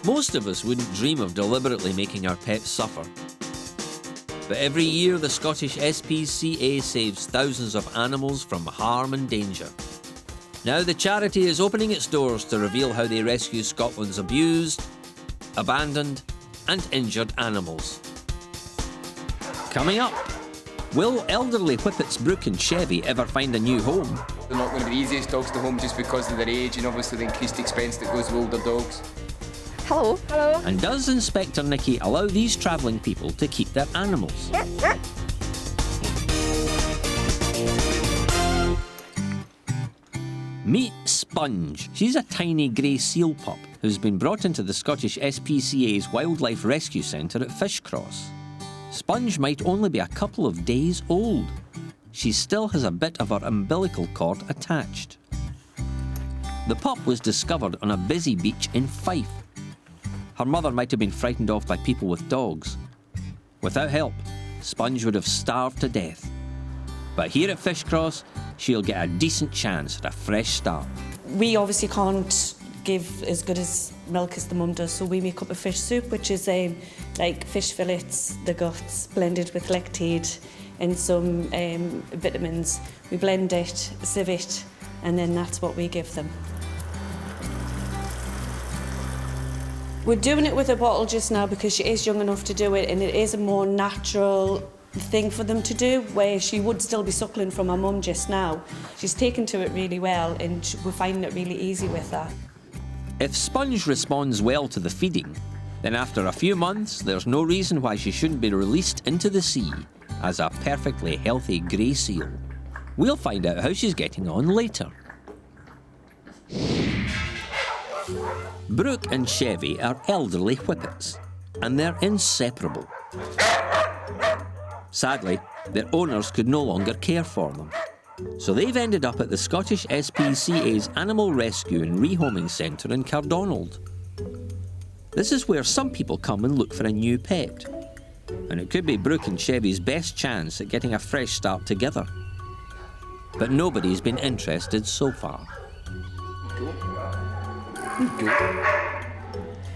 Most of us wouldn't dream of deliberately making our pets suffer. But every year the Scottish SPCA saves thousands of animals from harm and danger. Now the charity is opening its doors to reveal how they rescue Scotland's abused, abandoned and injured animals. Coming up, will elderly Whippets Brook and Chevy ever find a new home? They're not going to be the easiest dogs to home just because of their age and obviously the increased expense that goes with older dogs. Hello. Hello. And does Inspector Nikki allow these travelling people to keep their animals? Meet Sponge. She's a tiny grey seal pup who's been brought into the Scottish SPCA's Wildlife Rescue Centre at Fishcross. Sponge might only be a couple of days old. She still has a bit of her umbilical cord attached. The pup was discovered on a busy beach in Fife. Her mother might have been frightened off by people with dogs. Without help, Sponge would have starved to death. But here at Fishcross, she'll get a decent chance at a fresh start. We obviously can't give as good as milk as the mum does, so we make up a fish soup, which is like fish fillets, the guts, blended with lactate and some vitamins. We blend it, sieve it, and then that's what we give them. We're doing it with a bottle just now because she is young enough to do it, and it is a more natural thing for them to do, where she would still be suckling from her mum just now. She's taken to it really well, and we're finding it really easy with that. If Sponge responds well to the feeding, then after a few months, there's no reason why she shouldn't be released into the sea as a perfectly healthy grey seal. We'll find out how she's getting on later. Brook and Chevy are elderly Whippets, and they're inseparable. Sadly, their owners could no longer care for them. So they've ended up at the Scottish SPCA's Animal Rescue and Rehoming Centre in Cardonald. This is where some people come and look for a new pet. And it could be Brook and Chevy's best chance at getting a fresh start together. But nobody's been interested so far.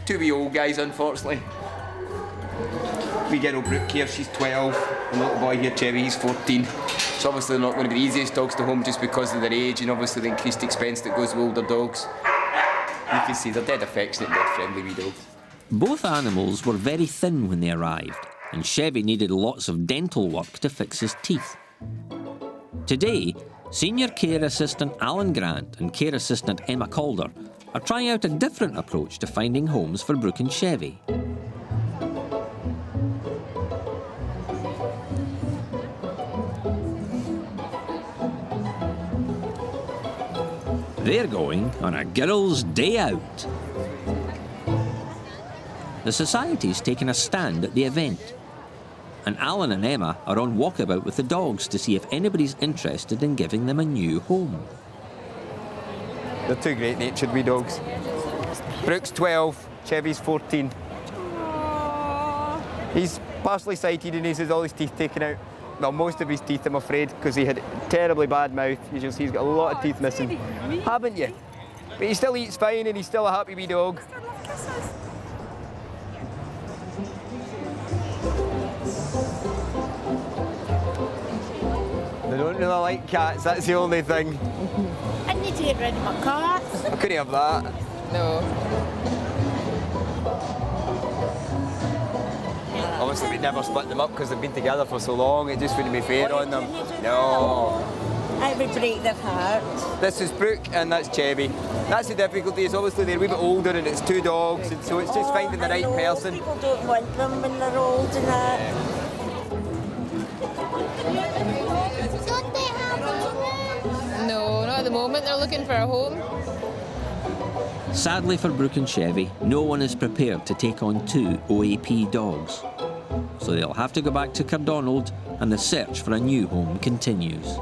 Two wee old guys, unfortunately. We get old Brooke here, she's 12, and the little boy here, Chevy, he's 14. So obviously they're not going to be the easiest dogs to home just because of their age and obviously the increased expense that goes with older dogs. You can see they're dead affectionate, dead friendly wee dogs. Both animals were very thin when they arrived, and Chevy needed lots of dental work to fix his teeth. Today, Senior Care Assistant Alan Grant and Care Assistant Emma Calder are trying out a different approach to finding homes for Brook and Chevy. They're going on a girls' day out. The Society's taken a stand at the event, and Alan and Emma are on walkabout with the dogs to see if anybody's interested in giving them a new home. They're two great-natured wee dogs. Brooke's 12, Chevy's 14. He's partially sighted and he's had all his teeth taken out. Well, most of his teeth, I'm afraid, because he had a terribly bad mouth. You can see he's got a lot of teeth missing. Haven't you? But he still eats fine and he's still a happy wee dog. They don't really like cats, that's the only thing. I need to get rid of my cats. I couldn't have that. No. Obviously we'd never split them up because they've been together for so long, it just wouldn't be fair on them. No. I would break their hearts. This is Brooke and that's Chevy. That's the difficulty, is obviously they're a wee bit older and it's two dogs, and so it's just finding the right person. People don't want them when they're old and that. No, not at the moment. They're looking for a home. Sadly for Brook and Chevy, no one is prepared to take on two OAP dogs. So they'll have to go back to Cardonald and the search for a new home continues.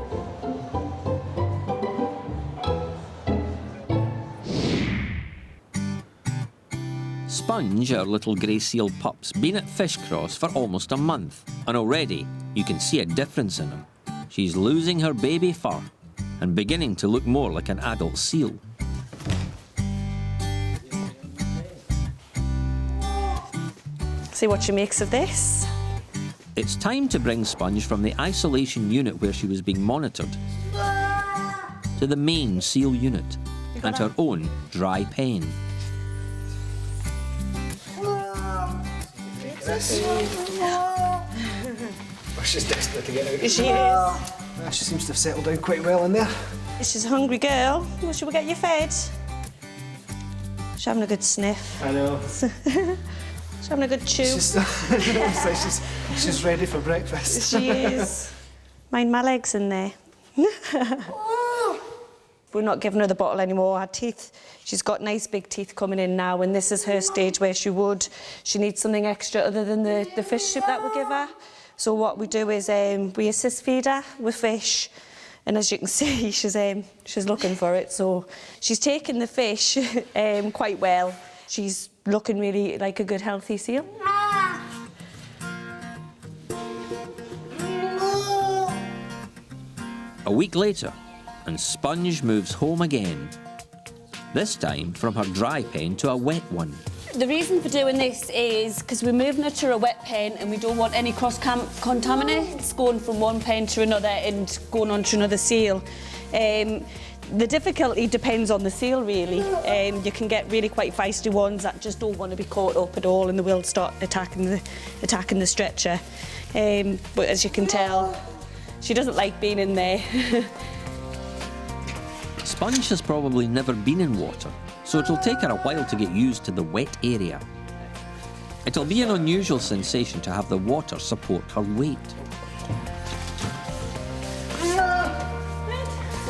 Sponge, our little grey seal pup's been at Fishcross for almost a month, and already you can see a difference in him. She's losing her baby fur and beginning to look more like an adult seal. see what she makes of this. It's time to bring Sponge from the isolation unit where she was being monitored to the main seal unit and her own dry pen. She's desperate to get out. She is. She seems to have settled down quite well in there. She's a hungry girl. Well, shall we get you fed? She's having a good sniff. I know. She's having a good chew. She's ready for breakfast. She is. Mind my legs in there. We're not giving her the bottle anymore. Her teeth, she's got nice big teeth coming in now, and this is her stage where she needs something extra other than the fish soup that we give her. So what we do is we assist feed her with fish, and as you can see, she's looking for it. So she's taking the fish quite well. She's looking really like a good healthy seal. A week later, and Sponge moves home again. This time from her dry pen to a wet one. The reason for doing this is because we're moving her to a wet pen and we don't want any cross-contaminants going from one pen to another and going on to another seal. The difficulty depends on the seal, really. You can get really quite feisty ones that just don't want to be caught up at all and they will start attacking the stretcher. But as you can tell, she doesn't like being in there. Sponge has probably never been in water, so it'll take her a while to get used to the wet area. It'll be an unusual sensation to have the water support her weight.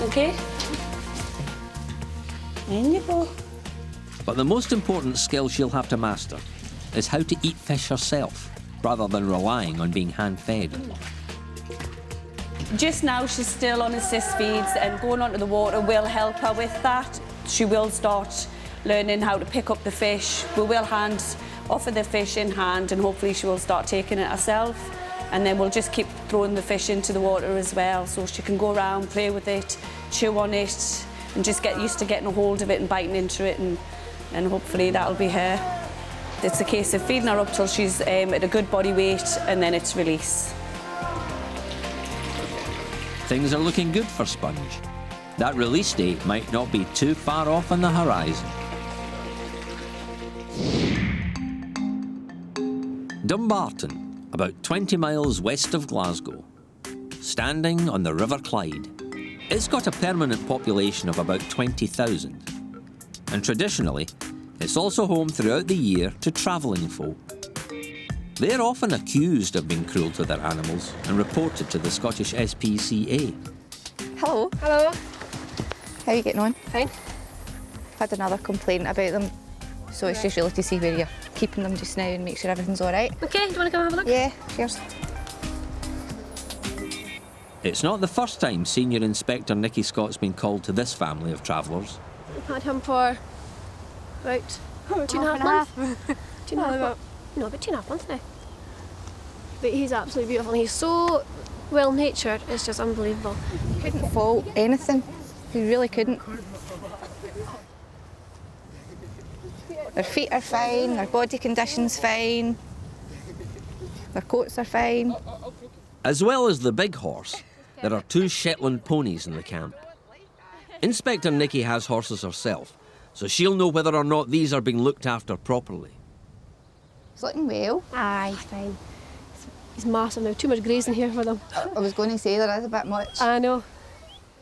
OK? In you go. But the most important skill she'll have to master is how to eat fish herself, rather than relying on being hand-fed. Just now she's still on assist feeds and going onto the water will help her with that. She will start learning how to pick up the fish. We will offer the fish in hand and hopefully she will start taking it herself. And then we'll just keep throwing the fish into the water as well so she can go around, play with it, chew on it and just get used to getting a hold of it and biting into it and hopefully that'll be her. It's a case of feeding her up till she's at a good body weight and then it's release. Things are looking good for Sponge. That release date might not be too far off on the horizon. Dumbarton, about 20 miles west of Glasgow, standing on the River Clyde. It's got a permanent population of about 20,000. And traditionally, it's also home throughout the year to travelling folk. They're often accused of being cruel to their animals and reported to the Scottish SPCA. Hello. Hello. How are you getting on? Fine. I've had another complaint about them, so it's just really to see where you're keeping them just now and make sure everything's all right. OK, do you want to come have a look? Yeah, cheers. It's not the first time Senior Inspector Nikki Scott's been called to this family of travellers. We've had him for about 2.5 months. 2.5 No, about 2.5 months now. But he's absolutely beautiful. He's so well-natured, it's just unbelievable. Couldn't fault anything. He really couldn't. Their feet are fine, their body condition's fine, their coats are fine. As well as the big horse, there are 2 Shetland ponies in the camp. Inspector Nikki has horses herself, so she'll know whether or not these are being looked after properly. It's looking well. Aye, fine. He's massive now, too much grazing here for them. I was going to say there is a bit much. I know.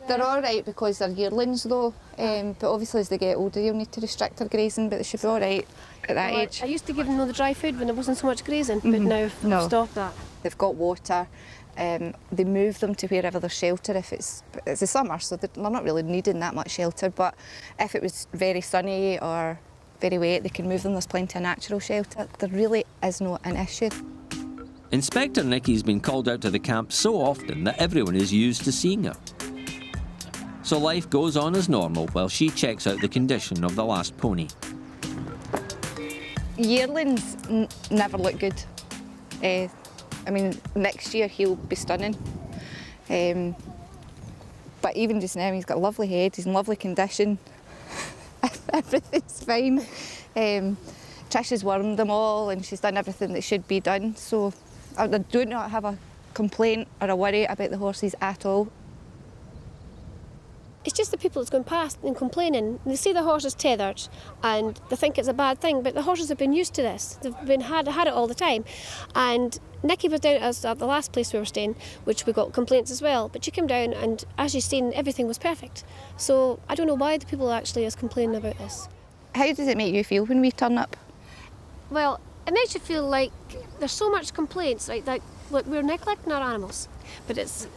They're all right because they're yearlings though, but obviously as they get older you'll need to restrict their grazing, but they should be all right at that age. I used to give them the dry food when there wasn't so much grazing, but now I've stopped that. They've got water, they move them to wherever there's shelter if it's the summer, so they're not really needing that much shelter, but if it was very sunny or very wet, they can move them, there's plenty of natural shelter. There really is not an issue. Inspector Nikki's been called out to the camp so often that everyone is used to seeing her. So life goes on as normal while she checks out the condition of the last pony. Yearlings never look good. I mean, next year he'll be stunning. But even just now, he's got a lovely head, he's in lovely condition. Everything's fine. Trish has wormed them all and she's done everything that should be done. So I do not have a complaint or a worry about the horses at all. It's just the people that's going past and complaining. They see the horses tethered and they think it's a bad thing, but the horses have been used to this. They've had it all the time. And Nikki was down at the last place we were staying, which we got complaints as well, but she came down and as you've seen, everything was perfect. So I don't know why the people actually is complaining about this. How does it make you feel when we turn up? Well, it makes you feel like there's so much complaints, right, that look, we're neglecting our animals. But it's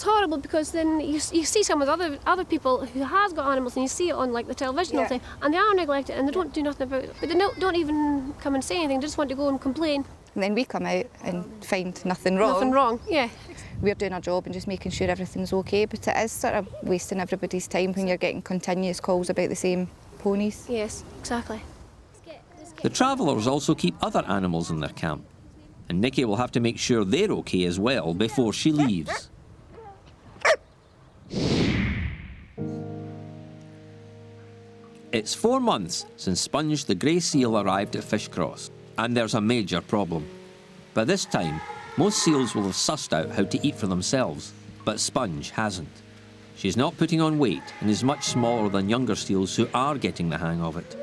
horrible because then you see some of the other people who has got animals and you see it on like the television all the time and they are neglected and they don't do nothing about it. But they don't even come and say anything, they just want to go and complain. And then we come out and find nothing wrong. Nothing wrong, yeah. We're doing our job and just making sure everything's okay, but it is sort of wasting everybody's time when you're getting continuous calls about the same ponies. Yes, exactly. The travellers also keep other animals in their camp, and Nikki will have to make sure they're okay as well before she leaves. It's 4 months since Sponge the grey seal arrived at Fishcross, and there's a major problem. By this time, most seals will have sussed out how to eat for themselves, but Sponge hasn't. She's not putting on weight and is much smaller than younger seals who are getting the hang of it.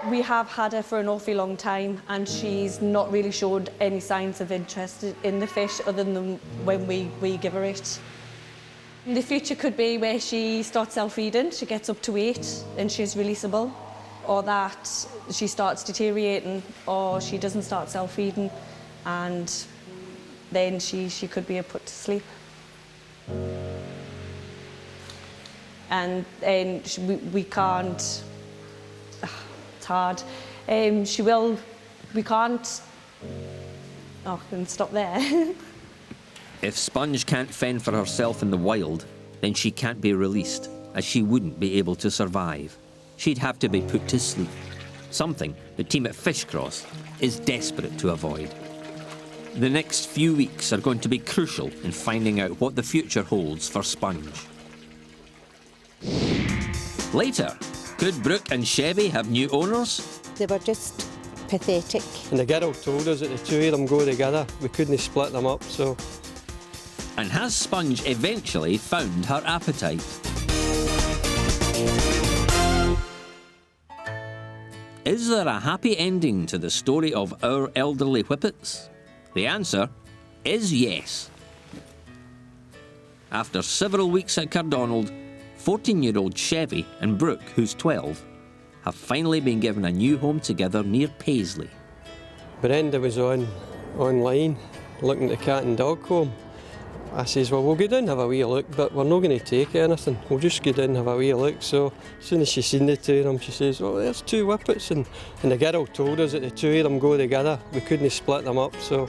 We have had her for an awfully long time and she's not really showed any signs of interest in the fish other than when we give her it. The future could be where she starts self-feeding, she gets up to weight and she's releasable, or that she starts deteriorating or she doesn't start self-feeding and then she could be put to sleep. And then we can't, it's hard. We can't, I can stop there. If Sponge can't fend for herself in the wild, then she can't be released, as she wouldn't be able to survive. She'd have to be put to sleep, something the team at Fishcross is desperate to avoid. The next few weeks are going to be crucial in finding out what the future holds for Sponge. Later, could Brook and Chevy have new owners? They were just pathetic. And the girl told us that the two of them go together. We couldn't split them up, so... And has Sponge eventually found her appetite? Is there a happy ending to the story of our elderly Whippets? The answer is yes. After several weeks at Cardonald, 14-year-old Chevy and Brook, who's 12, have finally been given a new home together near Paisley. Brenda was online looking at the cat and dog home. I says, well, we'll go down and have a wee look, but we're not going to take anything. We'll just go down and have a wee look. So as soon as she seen the two of them, she says, well, there's two Whippets. And the girl told us that the two of them go together. We couldn't split them up, so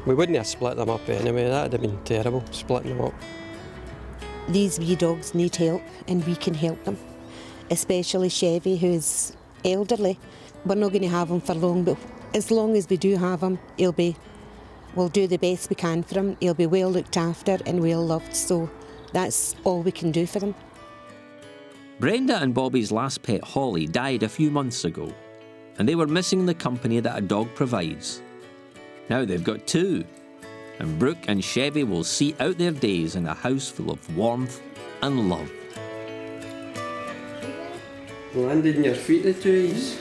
we wouldn't have split them up anyway. That would have been terrible, splitting them up. These wee dogs need help and we can help them, especially Chevy, who's elderly. We're not going to have him for long, but as long as we do have him, we'll do the best we can for him. He'll be well looked after and well loved, so that's all we can do for him. Brenda and Bobby's last pet, Holly, died a few months ago, and they were missing the company that a dog provides. Now they've got two, and Brook and Chevy will see out their days in a house full of warmth and love. Landed in your feet, the two of yous.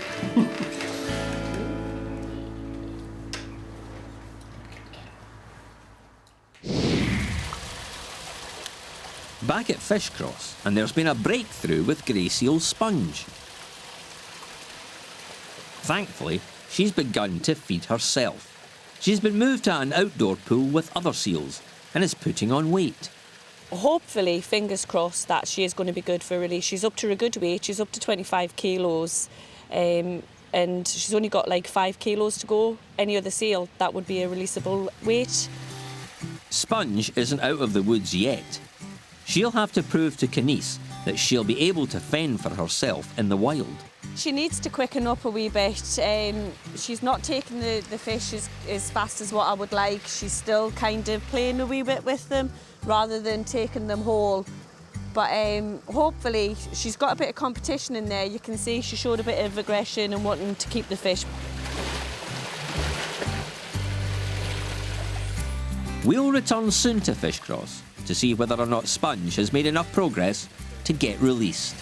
Back at Fishcross, and there's been a breakthrough with grey seal Sponge. Thankfully, she's begun to feed herself. She's been moved to an outdoor pool with other seals and is putting on weight. Hopefully, fingers crossed, that she is going to be good for release. She's up to a good weight, she's up to 25 kilos, and she's only got like 5 kilos to go. Any other seal, that would be a releasable weight. Sponge isn't out of the woods yet. She'll have to prove to Canice that she'll be able to fend for herself in the wild. She needs to quicken up a wee bit. She's not taking the fish as fast as what I would like. She's still kind of playing a wee bit with them rather than taking them whole. But hopefully she's got a bit of competition in there. You can see she showed a bit of aggression and wanting to keep the fish. We'll return soon to Fishcross to see whether or not Sponge has made enough progress to get released.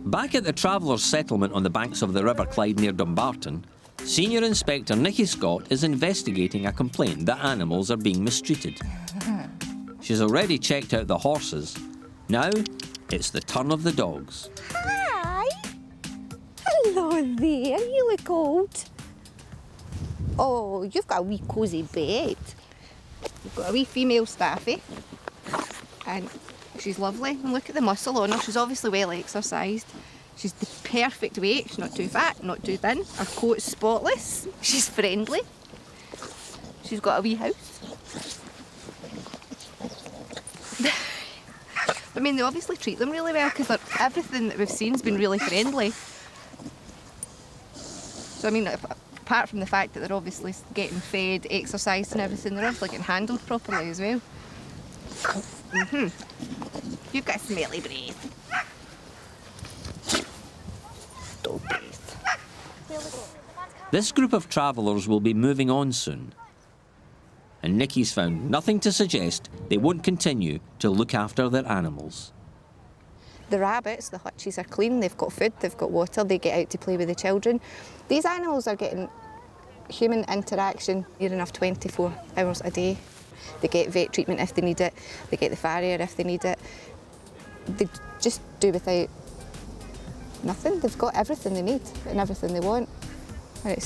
Back at the Travellers' settlement on the banks of the River Clyde near Dumbarton, Senior Inspector Nikki Scott is investigating a complaint that animals are being mistreated. She's already checked out the horses. Now, it's the turn of the dogs. Hi! Hello there, you look old. Oh, you've got a wee cosy bed. You've got a wee female staffy. And she's lovely. And look at the muscle on her. She's obviously well exercised. She's the perfect weight. She's not too fat, not too thin. Her coat's spotless. She's friendly. She's got a wee house. I mean, they obviously treat them really well because everything that we've seen has been really friendly. So, I mean, apart from the fact that they're obviously getting fed, exercised and everything, they're obviously getting handled properly as well. You've got a smelly breath. Dog breath. This group of travellers will be moving on soon. And Nikki's found nothing to suggest they won't continue to look after their animals. The rabbits, the hutches are clean, they've got food, they've got water, they get out to play with the children. These animals are getting human interaction near enough 24 hours a day. They get vet treatment if they need it, they get the farrier if they need it. They just do without nothing. They've got everything they need and everything they want. And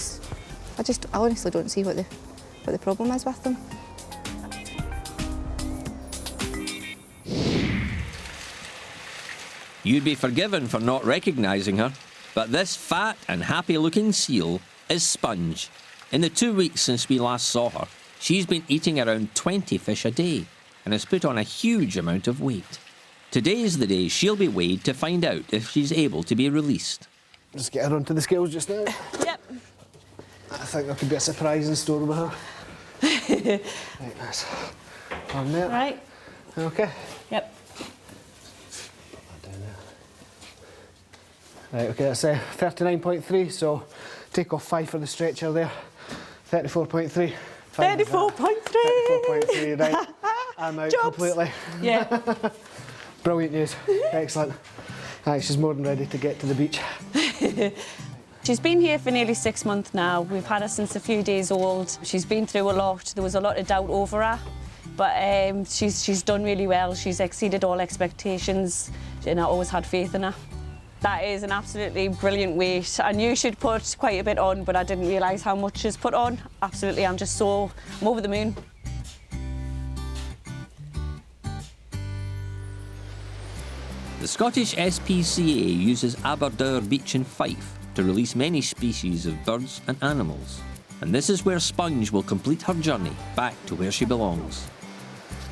I honestly don't see what the problem is with them. You'd be forgiven for not recognising her, but this fat and happy-looking seal is Sponge. In the 2 weeks since we last saw her, she's been eating around 20 fish a day and has put on a huge amount of weight. Today's the day she'll be weighed to find out if she's able to be released. Just get her onto the scales just now. Yep. I think there could be a surprise in store with her. Right, that's on there. Right. Okay. Yep. Right, okay, that's 39.3, so take off 5 for the stretcher there. 34.3. 34.3! 34.3, right. I'm out Jobs. completely. Yeah. Brilliant news. Excellent. Right, she's more than ready to get to the beach. She's been here for nearly 6 months now. We've had her since a few days old. She's been through a lot. There was a lot of doubt over her, but she's done really well. She's exceeded all expectations, and I always had faith in her. That is an absolutely brilliant weight. I knew she'd put quite a bit on, but I didn't realise how much she's put on. Absolutely, I'm over the moon. The Scottish SPCA uses Aberdour Beach in Fife to release many species of birds and animals. And this is where Sponge will complete her journey back to where she belongs.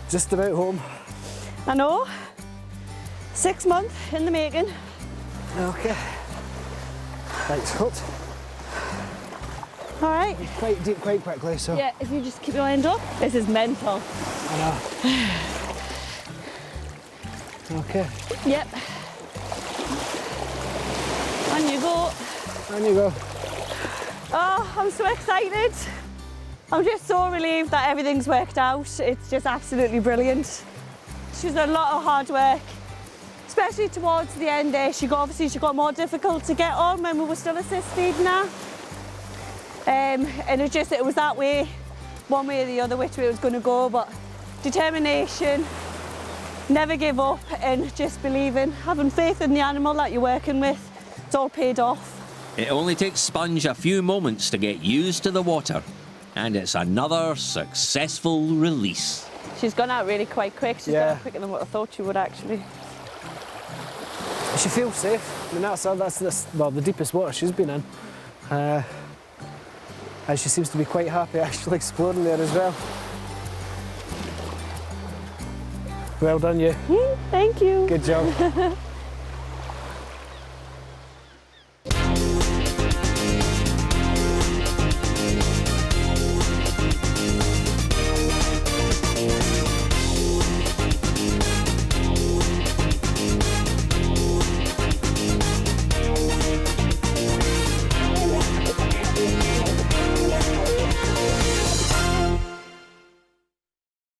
Just about home. I know. 6 months in the making. Okay. Thanks, Holt. All right. Quite deep, quite quickly, so. Yeah, if you just keep your hand up. This is mental. I know. Okay. Yep. On you go. On you go. Oh, I'm so excited. I'm just so relieved that everything's worked out. It's just absolutely brilliant. She's done a lot of hard work, especially towards the end there. She got more difficult to get on when we were still assist feeding her. And it was that way, one way or the other, which way it was going to go, but determination, never give up, and just believing, having faith in the animal that you're working with. It's all paid off. It only takes Sponge a few moments to get used to the water, and it's another successful release. She's gone out really quite quick. She's gone out quicker than what I thought she would, actually. She feels safe. I mean, that's the deepest water she's been in. And she seems to be quite happy actually exploring there as well. Well done, you. Thank you. Good job.